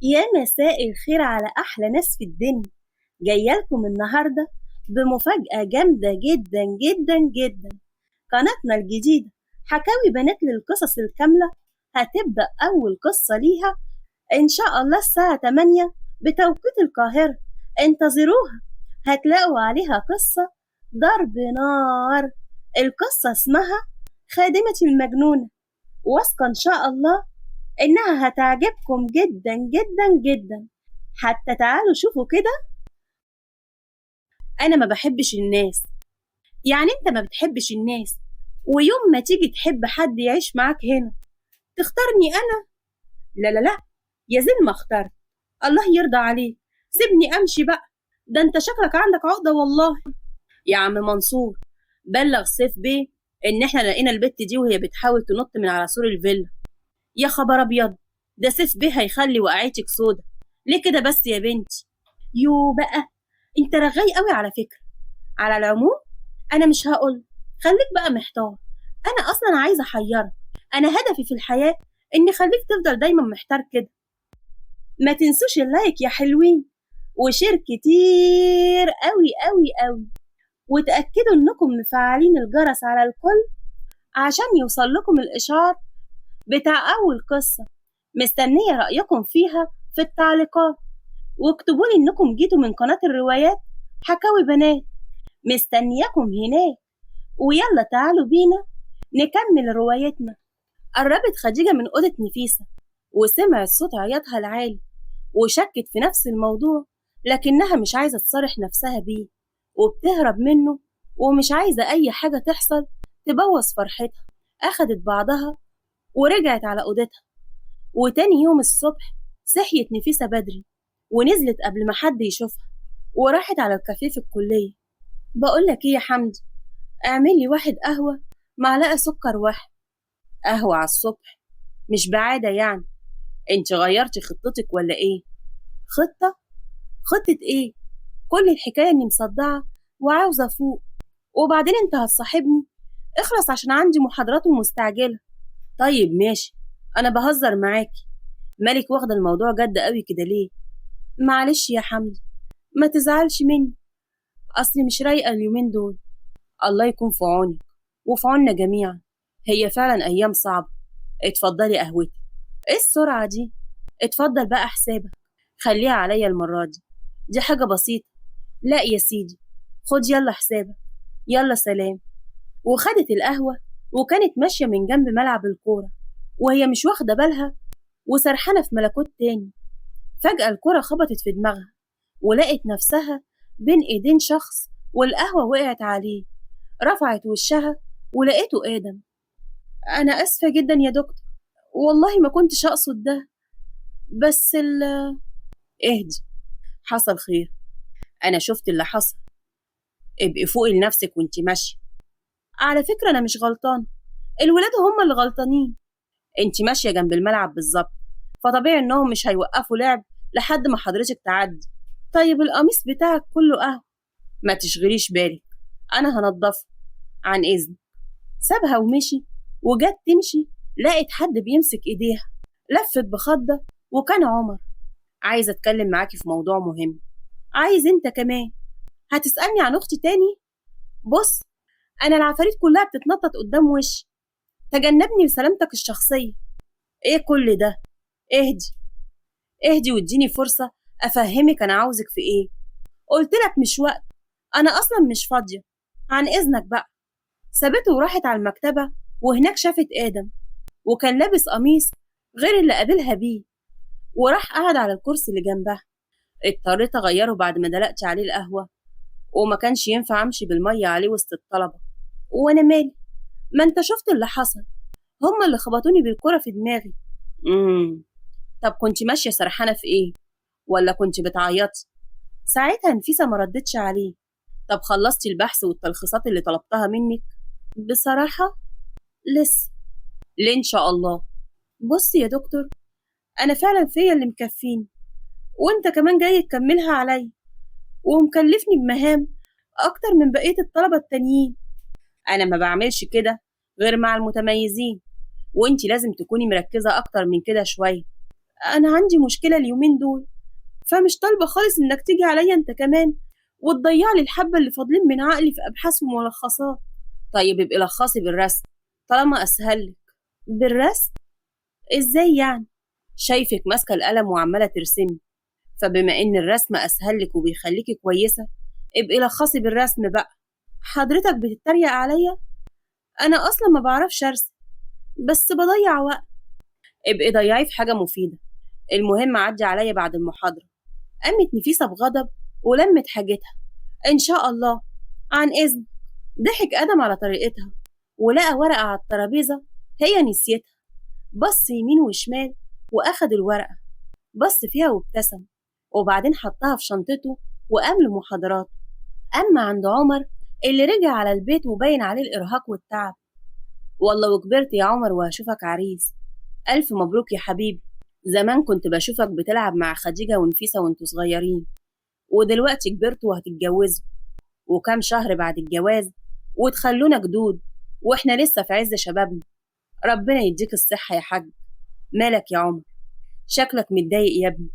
يا مساء الخير على أحلى ناس في الدنيا. جاية لكم النهاردة بمفاجأة جامدة جدا جدا جدا. قناتنا الجديدة حكاوي بنات للقصص الكاملة هتبدأ أول قصة ليها إن شاء الله الساعة 8 بتوقيت القاهرة. انتظروها، هتلاقوا عليها قصة ضرب نار. القصة اسمها خادمة المجنونة، واثقة إن شاء الله إنها هتعجبكم جدا جدا جدا. حتى تعالوا شوفوا كده. أنا ما بحبش الناس. يعني أنت ما بتحبش الناس، ويوم ما تيجي تحب حد يعيش معاك هنا تختارني أنا؟ لا لا لا، يا زين ما اخترت. الله يرضى عليك، سيبني أمشي بقى. ده أنت شكلك عندك عقدة والله. يا عم منصور، بلغ سيف بيه إن إحنا لقينا البت دي وهي بتحاول تنط من على سور الفيلا. يا خبر أبيض، ده سيف بيه هيخلي وقعتك سودا. ليه كده بس يا بنتي؟ يو بقى، انت رغاي قوي على فكرة. على العموم انا مش هقول، خليك بقى محتار. انا اصلا عايزة احيرك. انا هدفي في الحياة اني خليك تفضل دايما محتار كده. ما تنسوش اللايك يا حلوين، وشير كتير قوي قوي قوي، وتأكدوا انكم مفعلين الجرس على الكل عشان يوصل لكم الاشعار بتاع اول قصة. مستنية رأيكم فيها في التعليقات، واكتبوا لي انكم جيتوا من قناة الروايات حكاوي بنات. مستنياكم هناك. ويلا تعالوا بينا نكمل روايتنا. قربت خديجة من أوضة نفيسة وسمعت صوت عياطها العالي، وشكت في نفس الموضوع، لكنها مش عايزة تصارح نفسها بيه وبتهرب منه، ومش عايزة أي حاجة تحصل تبوظ فرحتها. أخدت بعضها ورجعت على أوضتها. وتاني يوم الصبح صحيت نفيسة بدري ونزلت قبل ما حد يشوفها، وراحت على الكافيه في الكلية. بقولك ايه يا حمدي، اعمل لي واحد قهوة معلقة سكر واحد. قهوة على الصبح؟ مش بعادة يعني. انت غيرتي خطتك ولا ايه؟ خطة؟ خطة ايه؟ كل الحكاية اني مصدعة وعاوزة افوق. وبعدين انت هتصاحبني؟ اخلص عشان عندي محاضرات ومستعجلة. طيب ماشي، انا بهزر معاكي. مالك واخدة الموضوع جد قوي كده ليه؟ معلش يا حمدي، ما تزعلش مني، أصلي مش رايقة اليومين دول. الله يكون في عونك وفي عوننا جميعا. هي فعلا أيام صعبة. اتفضلي قهوتي. ايه السرعة دي؟ اتفضل بقى حسابك، خليها عليا المرة دي، دي حاجة بسيطة. لا يا سيدي، خد يلا حسابك. يلا سلام. وخدت القهوة وكانت ماشية من جنب ملعب الكورة وهي مش واخدة بالها وسرحانة في ملكوت تاني. فجأة الكرة خبطت في دماغها ولقت نفسها بين ايدين شخص، والقهوة وقعت عليه. رفعت وشها ولقيته آدم. أنا آسفة جدا يا دكتور، والله ما كنتش أقصد ده، بس اهدي، حصل خير. أنا شفت اللي حصل. ابقي فوقي لنفسك وانتي ماشية. على فكرة أنا مش غلطان، الولاد هم اللي غلطانين. انتي ماشية جنب الملعب بالظبط، فطبيعي إنهم مش هيوقفوا لعب لحد ما حضرتك تعدي. طيب القميص بتاعك كله قهوة. ما تشغليش بالك، أنا هنضفه، عن إذن. سابها ومشي، وجت تمشي لقت حد بيمسك إيديها. لفت بخضة وكان عمر. عايزة أتكلم معاكي في موضوع مهم. عايز أنت كمان؟ هتسألني عن أختي تاني؟ بص، أنا العفاريت كلها بتتنطط قدام وشي، تجنبني لسلامتك الشخصية. إيه كل ده؟ اهدي، اهدي واديني فرصة أفهمك أنا عاوزك في إيه. قلتلك مش وقت، أنا أصلا مش فاضية، عن إذنك بقى. سابته وراحت على المكتبة، وهناك شافت آدم وكان لابس قميص غير اللي قابلها بيه، وراح قعد على الكرسي اللي جنبها. اضطريت أغيره بعد ما دلقت عليه القهوة، وما كانش ينفع أمشي بالمية عليه وسط الطلبة. وأنا مالي؟ ما أنت شفت اللي حصل، هما اللي خبطوني بالكرة في دماغي. طب كنت ماشية سرحانة في إيه؟ ولا كنت بتعيطي؟ ساعتها نفيسة ما ردتش عليه. طب خلصتي البحث والتلخيصات اللي طلبتها منك؟ بصراحة لسه. ليه إن شاء الله؟ بص يا دكتور، أنا فعلا فيا اللي مكفيني، وأنت كمان جاي تكملها عليا ومكلفني بمهام أكتر من بقية الطلبة التانيين. أنا ما بعملش كده غير مع المتميزين، وأنتي لازم تكوني مركزة أكتر من كده شوية. أنا عندي مشكلة اليومين دول، فمش طالبة خالص إنك تيجي عليا أنت كمان وتضيع لي الحبة اللي فاضلين من عقلي في أبحاث وملخصات. طيب ابقي لخصي بالرسم طالما أسهل لك. بالرسم؟ إزاي يعني؟ شايفك ماسكة القلم وعمالة ترسمي، فبما إن الرسم أسهل لك وبيخليكي كويسة ابقي لخصي بالرسم بقى. حضرتك بتتريق عليا؟ أنا أصلا ما بعرفش أرسم، بس بضيع وقت. ابقي ضيعي في حاجة مفيدة. المهم عدي عليا بعد المحاضرة. قامت نفيسة بغضب ولمت حاجتها. إن شاء الله، عن إذن. ضحك آدم على طريقتها ولقى ورقة على الترابيزة هي نسيتها. بص يمين وشمال وأخد الورقة، بص فيها وابتسم، وبعدين حطها في شنطته وقام لمحاضراته. أما عند عمر اللي رجع على البيت وباين عليه الإرهاق والتعب. والله وكبرت يا عمر وهشوفك عريس. ألف مبروك يا حبيبي. زمان كنت بشوفك بتلعب مع خديجة ونفيسة وانتوا صغيرين، ودلوقتي كبرتوا وهتتجوزوا، وكام شهر بعد الجواز وتخلونا جدود واحنا لسه في عز شبابنا. ربنا يديك الصحة يا حاج. مالك يا عمر؟ شكلك متضايق يا ابني،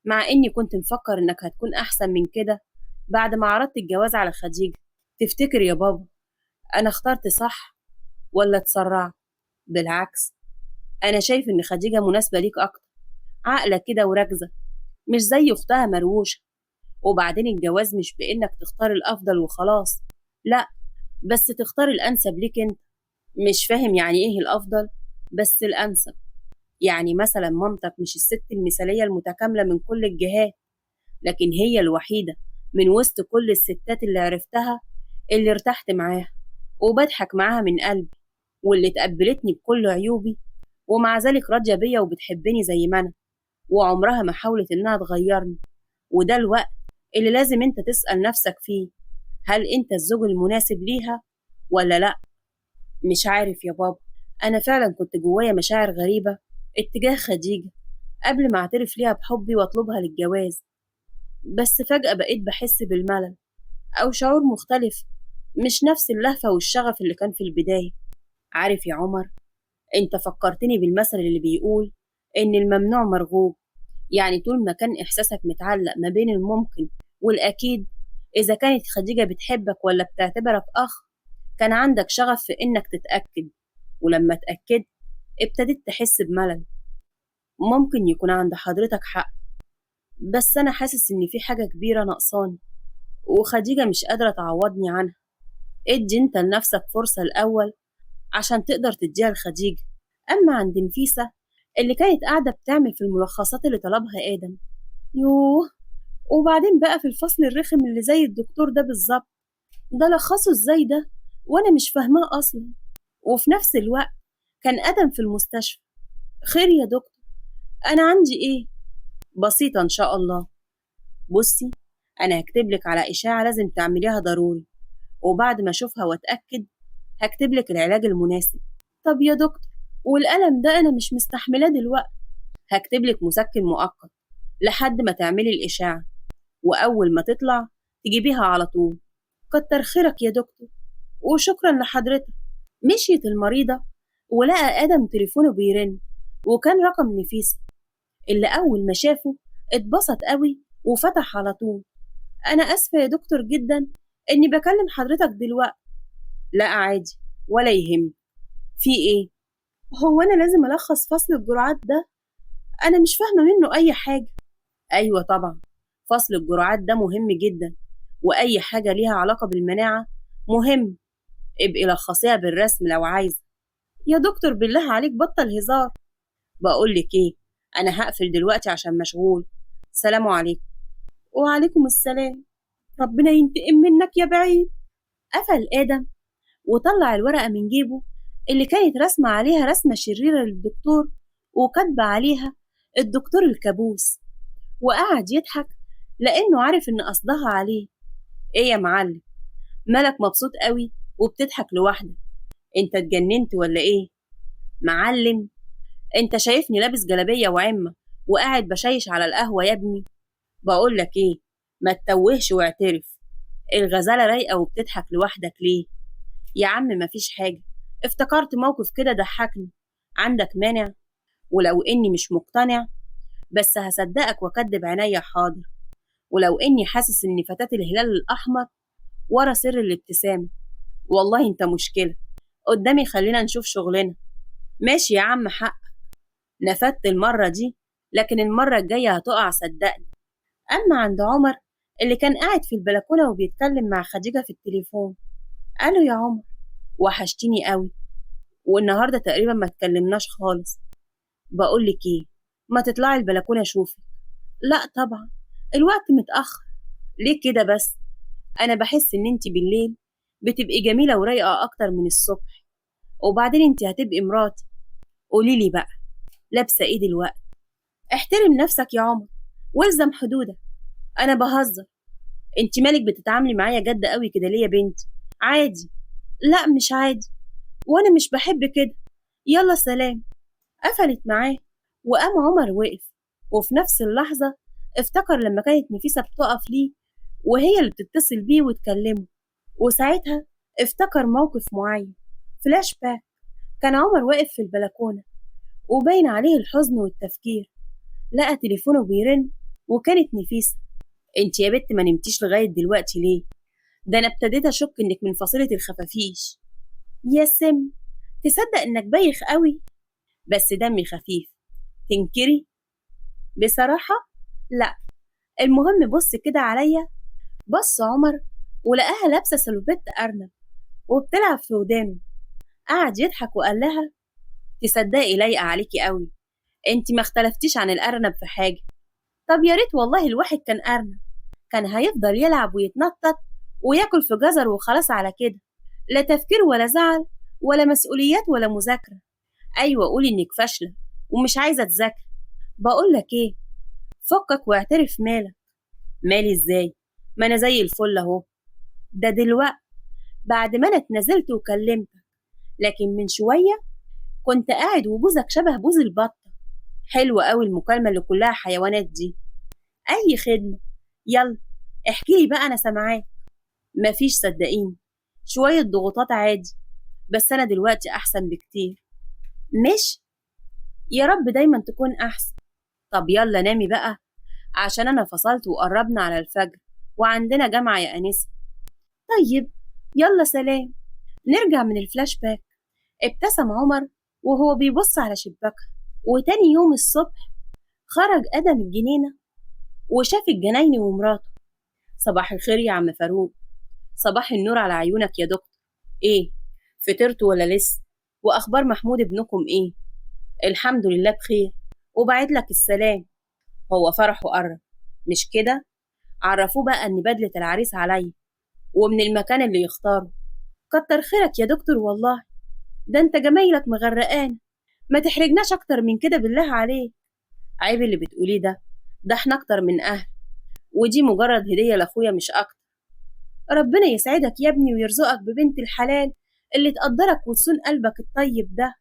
مع اني كنت مفكر انك هتكون احسن من كده بعد ما عرضت الجواز على خديجة. تفتكر يا بابا انا اخترت صح ولا اتسرعت؟ بالعكس، انا شايف ان خديجة مناسبة ليك اكتر، عاقلة كده وراكزة، مش زي اختها مروشة. وبعدين الجواز مش بانك تختار الافضل وخلاص، لا، بس تختار الانسب ليك انت. مش فاهم يعني ايه الافضل؟ بس الانسب يعني مثلا مامتك مش الست المثالية المتكاملة من كل الجهات، لكن هي الوحيدة من وسط كل الستات اللي عرفتها اللي ارتحت معاها وبضحك معاها من قلبي، واللي تقبلتني بكل عيوبي ومع ذلك راضية بيا وبتحبني زي ما أنا، وعمرها ما حاولت إنها تغيرني. وده الوقت اللي لازم أنت تسأل نفسك فيه، هل أنت الزوج المناسب ليها ولا لأ؟ مش عارف يا بابا، أنا فعلا كنت جوايا مشاعر غريبة اتجاه خديجة قبل ما أعترف ليها بحبي وأطلبها للجواز، بس فجأة بقيت بحس بالملل أو شعور مختلف، مش نفس اللهفة والشغف اللي كان في البداية. عارف يا عمر، أنت فكرتني بالمثل اللي بيقول إن الممنوع مرغوب. يعني طول ما كان إحساسك متعلق ما بين الممكن والأكيد، إذا كانت خديجة بتحبك ولا بتعتبرك أخ، كان عندك شغف في إنك تتأكد. ولما اتأكدت ابتديت تحس بملل. ممكن يكون عند حضرتك حق، بس أنا حاسس إن في حاجة كبيرة ناقصاني وخديجة مش قادرة تعوضني عنها. ادي انت لنفسك فرصة الأول عشان تقدر تديها لخديجة. أما عند نفيسة اللي كانت قاعدة بتعمل في الملخصات اللي طلبها آدم، يوه، وبعدين بقى في الفصل الرخم اللي زي الدكتور ده بالظبط، ده لخصه ازاي ده وأنا مش فاهماه أصلا. وفي نفس الوقت كان آدم في المستشفى. خير يا دكتور؟ أنا عندي إيه؟ بسيطة إن شاء الله. بصي، أنا هكتب لك على إشاعة لازم تعمليها ضروري، وبعد ما أشوفها وأتأكد هكتب لك العلاج المناسب. طب يا دكتور، والألم ده أنا مش مستحملاه دلوقتي. هكتب لك مسكن مؤقت لحد ما تعملي الإشاعة، وأول ما تطلع تجيبيها على طول. كتر خيرك يا دكتور، وشكرا لحضرتك. مشيت المريضة ولقى آدم تليفونه بيرن، وكان رقم نفيسة اللي أول ما شافه اتبسط قوي وفتح على طول. أنا آسفة يا دكتور جدا إني بكلم حضرتك دلوقتي. لا عادي، ولا يهم. في إيه؟ هو أنا لازم ألخص فصل الجرعات ده؟ أنا مش فاهمة منه أي حاجة. أيوة طبعا، فصل الجرعات ده مهم جدا، وأي حاجة ليها علاقة بالمناعة مهم. ابقي لخصيها بالرسم لو عايزة. يا دكتور بالله عليك بطل هزار. بقولك إيه، أنا هقفل دلوقتي عشان مشغول. سلام عليكم. وعليكم السلام. ربنا ينتقم منك يا بعيد. قفل آدم وطلع الورقة من جيبه اللي كانت رسمة عليها رسمة شريرة للدكتور وكاتبة عليها الدكتور الكابوس، وقعد يضحك لأنه عارف إن قصدها عليه. إيه يا معلم، مالك مبسوط قوي وبتضحك لوحدك؟ أنت اتجننت ولا إيه؟ معلم، أنت شايفني لابس جلابية وعمة وقاعد بشيش على القهوة يا ابني؟ بقولك إيه، ما تتوهش واعترف. الغزالة رايقة وبتضحك لوحدك ليه؟ يا عم مفيش حاجة، افتكرت موقف كده ضحكني. عندك مانع؟ ولو إني مش مقتنع، بس هصدقك وأكدب عينيا حاضر، ولو إني حاسس إن فتاة الهلال الأحمر ورا سر الابتسامة. والله أنت مشكلة قدامي، خلينا نشوف شغلنا. ماشي يا عم حق، نفدت المرة دي، لكن المرة الجاية هتقع صدقني. أما عند عمر اللي كان قاعد في البلكونة وبيتكلم مع خديجة في التليفون، قالوا يا عمر وحشتيني قوي، والنهاردة تقريبا ما اتكلمناش خالص. بقولك ايه، ما تطلعي البلكونة شوفي. لا طبعا، الوقت متأخر. ليه كده بس؟ أنا بحس إن انتي بالليل بتبقي جميلة ورايقة أكتر من الصبح، وبعدين انتي هتبقي مراتي. قوليلي بقى، لابسة ايه دلوقتي؟ احترم نفسك يا عمر والزم حدودك. أنا بهزر، انتي مالك بتتعاملي معايا جد قوي كده ليه يا بنتي؟ عادي. لا مش عادي، وانا مش بحب كده. يلا سلام. قفلت معاه، وقام عمر وقف، وفي نفس اللحظة افتكر لما كانت نفيسة بتقف ليه وهي اللي بتتصل بيه وتكلمه، وساعتها افتكر موقف معين. فلاش باك. كان عمر واقف في البلكونة وباين عليه الحزن والتفكير، لقى تليفونه بيرن وكانت نفيسة. انت يا بت ما نمتيش لغاية دلوقتي ليه؟ ده انا ابتديت اشك انك من فصيلة الخفافيش. يا سم، تصدق انك بايخ قوي، بس دمي خفيف. تنكري؟ بصراحة لا. المهم بص كده عليا. بص عمر ولقاها لابسة سلوبيت أرنب وبتلعب في ودانه، قعد يضحك وقال لها تصدقي لايقة عليكي قوي، انتي ما اختلفتيش عن الأرنب في حاجة. طب يا ريت والله الواحد كان أرنب، كان هيفضل يلعب ويتنطط وياكل في جزر وخلاص على كده، لا تفكير ولا زعل ولا مسؤوليات ولا مذاكرة. أيوة قولي إنك فاشلة ومش عايزة تذاكري. بقولك إيه، فكك واعترف مالك. مالي إزاي؟ ما أنا زي الفل أهو. ده دلوقتي بعد ما أنا اتنزلت وكلمتك، لكن من شوية كنت قاعد وبوزك شبه بوز البطة. حلوة قوي المكالمة اللي كلها حيوانات دي. أي خدمة، يلا احكيلي بقى أنا سامعاك. مفيش صدقيني، شوية ضغوطات عادي، بس أنا دلوقتي أحسن بكتير. مش يا رب دايما تكون أحسن. طب يلا نامي بقى، عشان أنا فصلت وقربنا على الفجر وعندنا جامعة يا أنسة. طيب يلا سلام. نرجع من الفلاش باك. ابتسم عمر وهو بيبص على شباكها، وتاني يوم الصبح خرج أدم الجنينة وشاف الجنايني ومراته. صباح الخير يا عم فاروق. صباح النور على عيونك يا دكتور. ايه، فطرتوا ولا لسه؟ واخبار محمود ابنكم ايه؟ الحمد لله بخير، وبعد لك السلام. هو فرحه قرب مش كده؟ عرفوه بقى ان بدلة العريس عليا ومن المكان اللي يختاره. كتر خيرك يا دكتور والله، ده انت جمايلك مغرقان، ما تحرجناش اكتر من كده بالله عليك. عيب اللي بتقوليه ده، ده احنا اكتر من اهل، ودي مجرد هدية لاخويا مش اكتر. ربنا يسعدك يا ابني ويرزقك ببنت الحلال اللي تقدرك وتصون قلبك الطيب ده.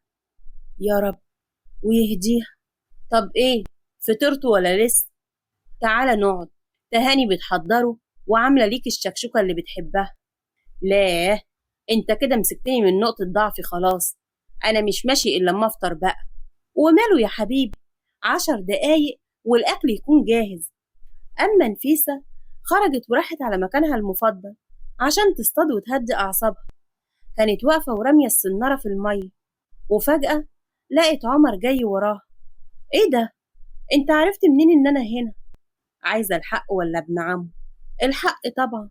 يا رب ويهديها. طب ايه، فطرتوا ولا لسه؟ تعالى نقعد، تهاني بتحضره وعاملة ليك الشكشوكة اللي بتحبها. لا، انت كده مسكتني من نقطة ضعفي خلاص، انا مش ماشي الا لما افطر بقى. وماله يا حبيبي، 10 دقايق والاكل يكون جاهز. اما نفيسة خرجت وراحت على مكانها المفضل عشان تصطاد وتهدي اعصابها. كانت واقفة ورامية السنارة في المية، وفجأة لقت عمر جاي وراها. ايه ده، انت عرفت منين ان انا هنا؟ عايزة الحق ولا ابن عمه؟ الحق طبعا،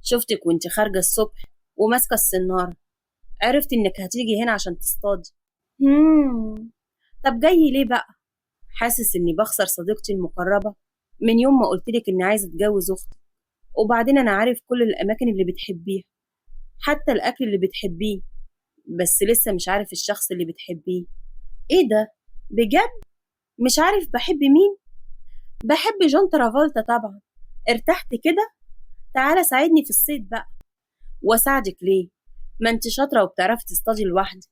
شفتك وانت خارجة الصبح وماسكة السنارة، عرفت انك هتيجي هنا عشان تصطادي. طب جاي ليه بقى؟ حاسس اني بخسر صديقتي المقربة من يوم ما قلتلك اني عايزة اتجوز اختي، وبعدين انا عارف كل الاماكن اللي بتحبيها، حتى الاكل اللي بتحبيه، بس لسه مش عارف الشخص اللي بتحبيه. ايه ده، بجد مش عارف بحب مين؟ بحب جون ترافولتا طبعا. ارتحت كده؟ تعالى ساعدني في الصيد بقى. واساعدك ليه؟ ما انت شاطرة وبتعرفي تصطادي لوحدك.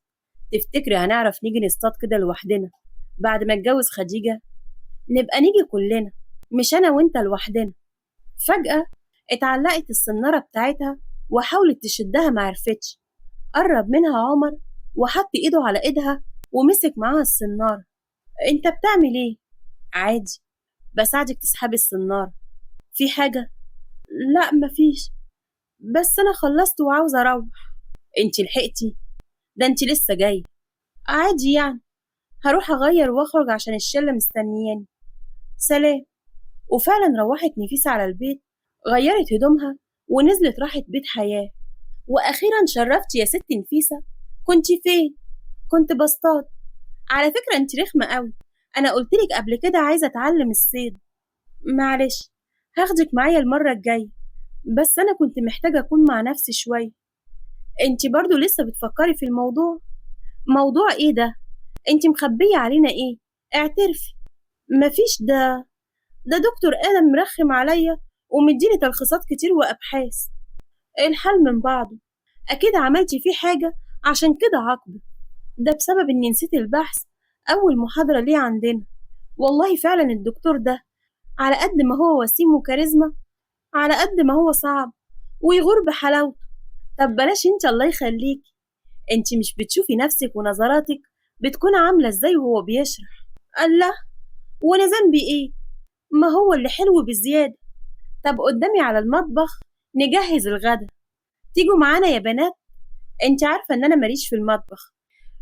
تفتكري هنعرف نيجي نصطاد كده لوحدنا بعد ما اتجوز خديجة؟ نبقى نيجي كلنا، مش انا وانت لوحدنا. فجأة اتعلقت السنارة بتاعتها وحاولت تشدها معرفتش. قرب منها عمر وحط ايده على ايدها ومسك معاها السنارة. انت بتعمل ايه؟ عادي، بساعدك تسحبي السنارة. في حاجة؟ لا مفيش، بس أنا خلصت وعاوزة أروح. انتي لحقتي؟ ده انتي لسه جاي. عادي يعني، هروح أغير وأخرج عشان الشلة مستنياني. سلام. وفعلا روحت نفيسة على البيت، غيرت هدومها ونزلت راحت بيت حياة. وأخيرا شرفت يا ست نفيسة. كنتي فين؟ كنت بصطاد. على فكرة انت رخمة قوي، أنا قلتلك قبل كده عايزة أتعلم الصيد. معلش، هاخدك معايا المرة الجاية، بس أنا كنت محتاجة أكون مع نفسي شوية. انت برضو لسه بتفكري في الموضوع؟ موضوع ايه ده؟ انت مخبية علينا ايه؟ اعترفي. مفيش. ده دكتور آدم مرخم عليا ومديني تلخيصات كتير وأبحاث. الحال من بعضه. أكيد عملتي فيه حاجة عشان كده عاقبك. ده بسبب إني نسيت البحث أول محاضرة ليه عندنا. والله فعلا الدكتور ده على قد ما هو وسيم وكاريزما، على قد ما هو صعب ويغور بحلاوته. طب بلاش انت، الله يخليكي. انت مش بتشوفي نفسك ونظراتك بتكون عاملة ازاي وهو بيشرح؟ الله، وانا ذنبي ايه؟ ما هو اللي حلو بزيادة. طب قدامي على المطبخ نجهز الغدا. تيجوا معانا يا بنات؟ انت عارفة ان انا ماليش في المطبخ.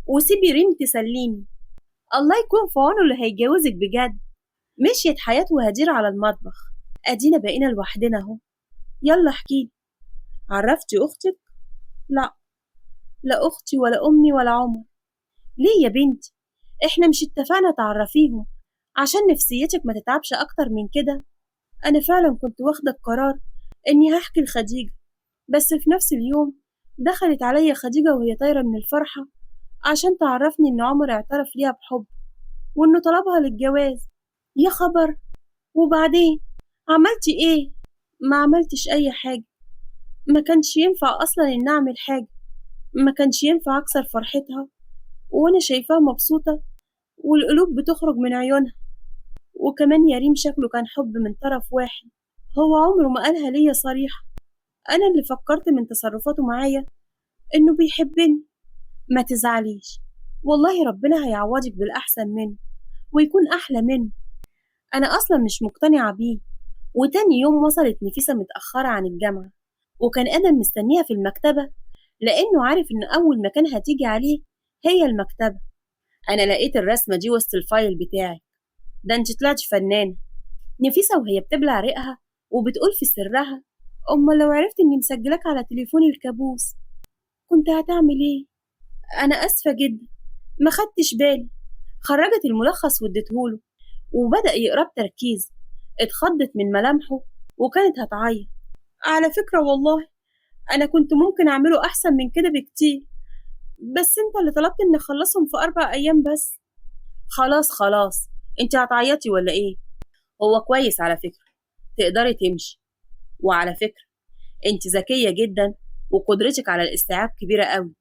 وسيبي ريم تسليني. الله يكون في عونه اللي هيجوزك بجد. مشيت حياة وهدير على المطبخ. ادينا بقينا لوحدنا اهو. يلا احكيلي، عرفتي اختك؟ لا، لا اختي ولا امي ولا عمر. ليه يا بنتي؟ احنا مش اتفقنا تعرفيهم عشان نفسيتك ما تتعبش اكتر من كده؟ انا فعلا كنت واخدة القرار اني هحكي لخديجة، بس في نفس اليوم دخلت عليا خديجة وهي طايرة من الفرحة عشان تعرفني إن عمر اعترف ليها بحب وإنه طلبها للجواز. يا خبر! وبعدين عملتي إيه؟ ما عملتش أي حاجة. ما كانش ينفع أصلا إن أعمل حاجة. ما كانش ينفع أكسر فرحتها وأنا شايفاها مبسوطة والقلوب بتخرج من عيونها. وكمان يا ريم شكله كان حب من طرف واحد، هو عمره ما قالها ليا صريحة. أنا اللي فكرت من تصرفاته معايا إنه بيحبني. ما تزعليش، والله ربنا هيعوضك بالأحسن منه ويكون أحلى منه. أنا أصلا مش مقتنعة بيه. وتاني يوم وصلت نفيسة متأخرة عن الجامعة، وكان آدم مستنيها في المكتبة لأنه عارف إن أول مكان هتيجي عليه هي المكتبة. أنا لقيت الرسمة دي وسط الفايل بتاعي. ده انت طلعتي فنانة. نفيسة وهي بتبلع ريقها وبتقول في سرها: أمال لو عرفت إني مسجلاك على تليفوني الكابوس كنت هتعمل إيه؟ أنا آسفة جدا، ما خدتش بالي. خرجت الملخص واديتهوله وبدأ يقراه بتركيز. اتخضت من ملامحه وكانت هتعيط. على فكرة والله أنا كنت ممكن أعمله أحسن من كده بكتير، بس أنت اللي طلبت إني أخلصهم في 4 أيام بس. خلاص خلاص، أنت هتعيطي ولا إيه؟ هو كويس على فكرة، تقدري تمشي. وعلى فكرة أنت ذكية جدا وقدرتك على الاستيعاب كبيرة قوي.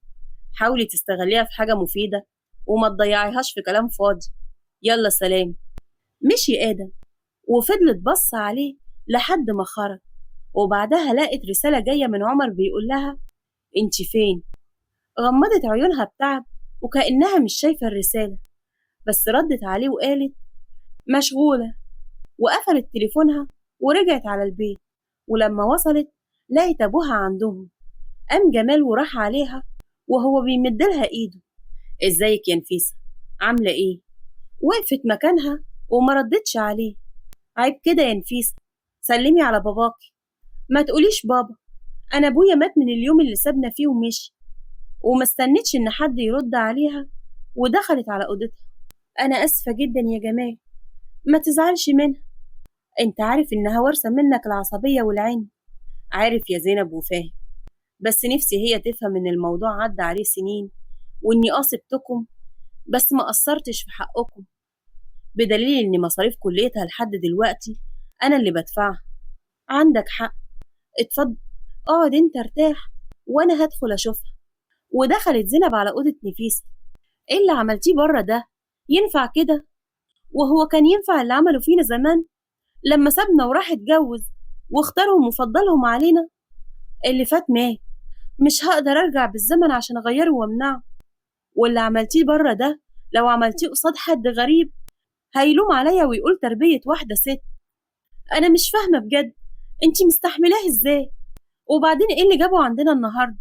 حاولي تستغليها في حاجة مفيدة وما تضيعيهاش في كلام فاضي. يلا سلام. مشي آدم وفضلت بص عليه لحد ما خرج، وبعدها لقت رسالة جاية من عمر بيقول لها: انت فين؟ غمضت عيونها بتعب وكأنها مش شايفة الرسالة، بس ردت عليه وقالت: مشغولة. وقفلت تليفونها ورجعت على البيت. ولما وصلت لقت أبوها عندهم. قام جمال وراح عليها وهو بيمدلها إيده: ازيك يا نفيسة، عاملة ايه؟ وقفت مكانها وما ردتش عليه. عيب كده يا نفيسة، سلمي على باباكي. ما تقوليش بابا، انا ابويا مات من اليوم اللي سابنا فيه ومشي. وما استنتش ان حد يرد عليها ودخلت على اوضتها. انا اسفة جدا يا جمال، ما تزعلش منها. انت عارف انها وارثة منك العصبية والعين. عارف يا زينب وفاهم، بس نفسي هي تفهم ان الموضوع عدى عليه سنين واني قصبتكم بس ما قصرتش في حقكم، بدليل ان مصاريف كليتها لحد دلوقتي انا اللي بدفعها. عندك حق. اتفضل اقعد انت ارتاح وانا هدخل اشوفها. ودخلت زينب على اوضه نفيسة. ايه اللي عملتيه بره ده؟ ينفع كده؟ وهو كان ينفع اللي عمله فينا زمان لما سابنا وراح اتجوز واختارهم وفضلهم علينا؟ اللي فات مات، مش هقدر ارجع بالزمن عشان اغيره وامنعه. واللي عملتيه بره ده لو عملتيه قصاد حد غريب هيلوم عليا ويقول تربية واحدة ست. أنا مش فاهمة بجد، انتي مستحملاه ازاي؟ وبعدين ايه اللي جابه عندنا النهاردة؟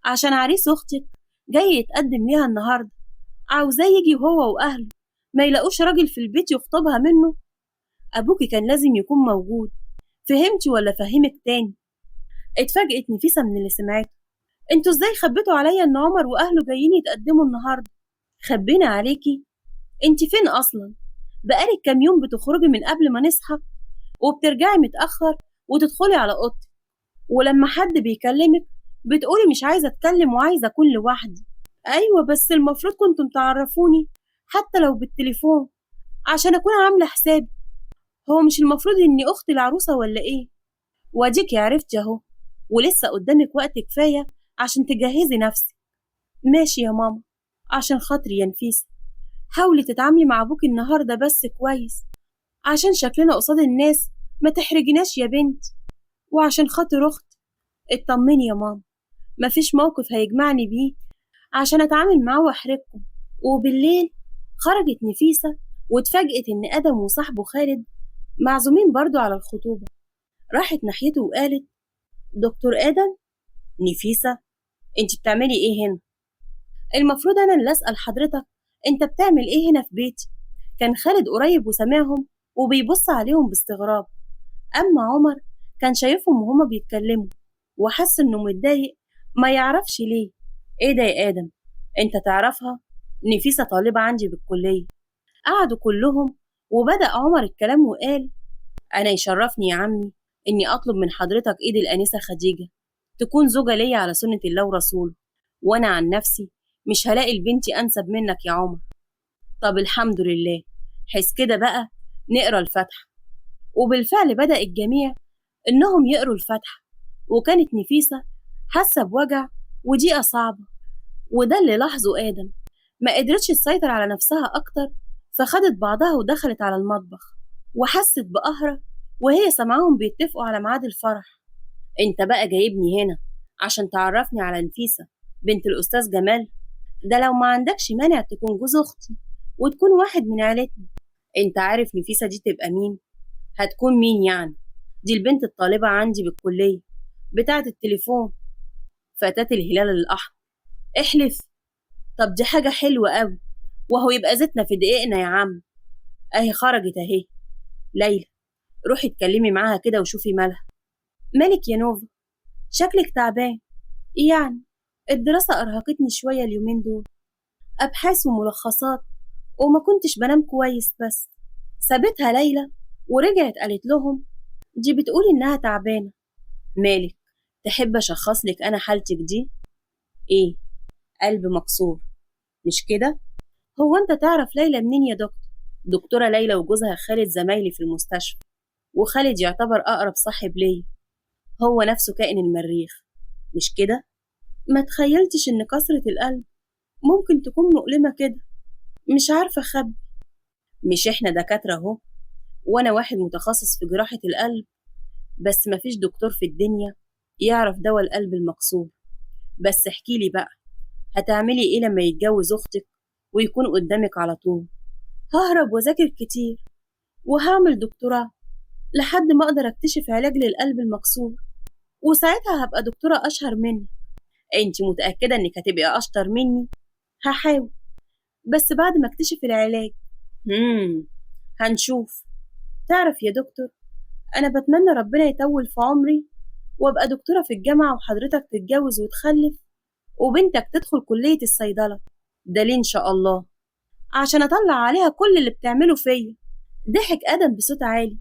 عشان عريس أختك جاي يتقدم ليها النهاردة، عاوزاه يجي هو وأهله، ما يلاقوش راجل في البيت يخطبها منه؟ أبوكي كان لازم يكون موجود. فهمتي ولا فهمك تاني؟ اتفاجئت نفيسة من اللي سمعته. انتوا ازاي خبيتوا عليا ان عمر واهله جايين يتقدموا النهارده؟ خبينا عليكي؟ انتي فين اصلا؟ بقالك كام يوم بتخرجي من قبل ما نصحى، وبترجعي متأخر وتدخلي على اوضتك، ولما حد بيكلمك بتقولي مش عايزة اتكلم وعايزة اكون لوحدي. ايوه بس المفروض كنتم تعرفوني حتى لو بالتليفون عشان اكون عاملة حسابي. هو مش المفروض اني اخت العروسة ولا ايه؟ واديكي عرفتي اهو، ولسه قدامك وقت كفاية عشان تجهزي نفسك. ماشي يا ماما، عشان خاطري يا نفيسة حاولي تتعاملي مع ابوكي النهاردة بس كويس، عشان شكلنا قصاد الناس ما تحرجناش يا بنت، وعشان خاطر اختي. اطمني يا ماما، مفيش موقف هيجمعني بيه عشان اتعامل معاه واحرجكم. وبالليل خرجت نفيسة واتفاجئت ان ادم وصاحبه خالد معزومين برضو على الخطوبة. راحت ناحيته وقالت: دكتور ادم. نفيسة، انت بتعملي ايه هنا؟ المفروض انا اللي اسأل حضرتك انت بتعمل ايه هنا في بيتي. كان خالد قريب وسمعهم وبيبص عليهم باستغراب، اما عمر كان شايفهم وهما بيتكلموا وحس انه متضايق ما يعرفش ليه. ايه ده يا ادم، انت تعرفها؟ نفيسة طالبة عندي بالكلية. قعدوا كلهم وبدأ عمر الكلام وقال: انا يشرفني يا عمي اني اطلب من حضرتك ايد الانسة خديجة تكون زوجة ليا على سنة الله ورسوله، وانا عن نفسي مش هلاقي لبنتي انسب منك يا عمر. طب الحمد لله، حس كده بقى نقرا الفاتحة. وبالفعل بدأ الجميع إنهم يقروا الفاتحة، وكانت نفيسة حاسة بوجع وضيقة صعبة، وده اللي لاحظه آدم. ما قدرتش تسيطر على نفسها أكتر، فخدت بعضها ودخلت على المطبخ، وحست بقهرة وهي سمعهم بيتفقوا على ميعاد الفرح. انت بقى جايبني هنا عشان تعرفني على نفيسة بنت الأستاذ جمال؟ ده لو ما عندكش مانع تكون جوز أختي وتكون واحد من عيلتنا. انت عارف نفيسة دي تبقى مين؟ هتكون مين يعني؟ دي البنت الطالبة عندي بالكلية، بتاعة التليفون، فتاة الهلال الأحمر. احلف. طب دي حاجة حلوة قوي، وهو يبقى زيتنا في دقيقنا يا عم. اهي خرجت اهي. ليلى، روحي اتكلمي معاها كده وشوفي مالها. مالك يا نوفا؟ شكلك تعبان. يعني الدراسة أرهقتني شوية اليومين دول، أبحاث وملخصات، وما كنتش بنام كويس. بس سابتها ليلى ورجعت قالت لهم دي بتقول إنها تعبانة. مالك؟ تحب أشخص لك أنا حالتك دي؟ إيه؟ قلب مكسور مش كده؟ هو أنت تعرف ليلى منين يا دكتور؟ دكتورة ليلى وجوزها خالد زمايلي في المستشفى، وخالد يعتبر أقرب صاحب ليا، هو نفسه كائن المريخ مش كده؟ ما تخيلتش إن كسرة القلب ممكن تكون مؤلمة كده. مش عارفة أخبي. مش إحنا دكاترة أهو، وأنا واحد متخصص في جراحة القلب، بس مفيش دكتور في الدنيا يعرف دوا القلب المكسور. بس احكيلي بقى، هتعملي إيه لما يتجوز أختك ويكون قدامك على طول؟ ههرب وذاكر كتير وهعمل دكتوراه لحد ما أقدر أكتشف علاج للقلب المكسور، وساعتها هبقى دكتورة أشهر منك. أنت متأكدة إنك هتبقي أشطر مني؟ هحاول، بس بعد ما اكتشف العلاج. هنشوف. تعرف يا دكتور، أنا بتمنى ربنا يطول في عمري وأبقى دكتورة في الجامعة وحضرتك تتجوز وتخلف وبنتك تدخل كلية الصيدلة. ده ليه إن شاء الله؟ عشان أطلع عليها كل اللي بتعمله فيا. ضحك آدم بصوت عالي،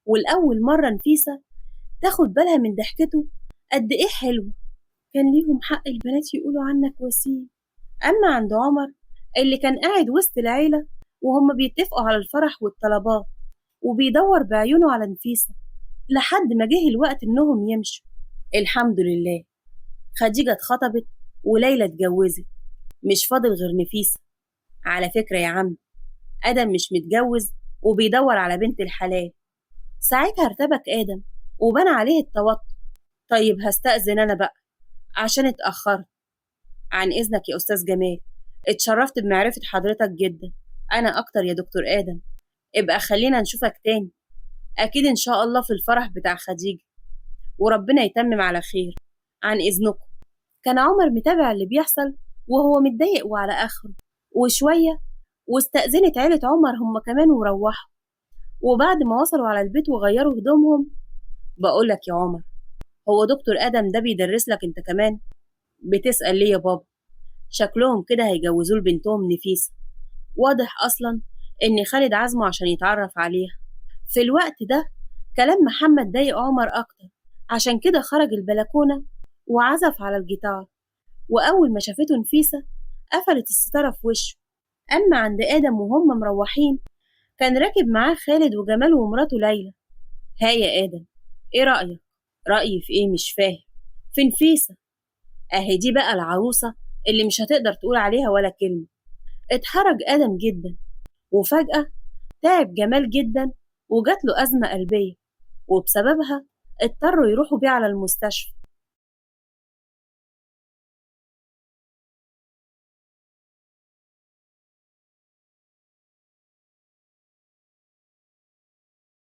والأول مرة نفيسة تاخد بالها من ضحكته قد إيه حلوة. كان ليهم حق البنات يقولوا عنك وسيم. أما عند عمر اللي كان قاعد وسط العيلة وهم بيتفقوا على الفرح والطلبات، وبيدور بعيونه على نفيسة لحد ما جه الوقت إنهم يمشوا. الحمد لله، خديجة اتخطبت وليلى اتجوزت، مش فاضل غير نفيسة. على فكرة يا عم، آدم مش متجوز وبيدور على بنت الحلال. ساعتها ارتبك آدم وبان عليه التوتر. طيب هستأذن أنا بقى عشان اتأخرت. عن إذنك يا أستاذ جمال، اتشرفت بمعرفة حضرتك جدا. أنا أكتر يا دكتور آدم، ابقى خلينا نشوفك تاني، أكيد إن شاء الله في الفرح بتاع خديجة، وربنا يتمم على خير. عن إذنكم. كان عمر متابع اللي بيحصل وهو متضايق وعلى آخره. وشوية واستأذنت عيلة عمر هم كمان وروحوا. وبعد ما وصلوا على البيت وغيروا هدومهم، بقولك يا عمر، هو دكتور آدم ده بيدرس لك أنت كمان؟ بتسأل ليه يا بابا؟ شكلهم كده هيجوزوه لبنتهم نفيسة. واضح أصلا إن خالد عزمه عشان يتعرف عليها. في الوقت ده كلام محمد ضايق عمر أكتر، عشان كده خرج البلكونة وعزف على الجيتار. وأول ما شافته نفيسة قفلت الستارة في وشه. أما عند آدم وهم مروحين، كان راكب معاه خالد وجمال ومراته ليلى. ها يا آدم، إيه رأيك؟ رأيي في إيه؟ مش فاهم. في نفيسة. أهي دي بقى العروسة اللي مش هتقدر تقول عليها ولا كلمة. اتحرج آدم جدا، وفجأة تعب جمال جدا وجات له أزمة قلبية، وبسببها اضطروا يروحوا بيه على المستشفى.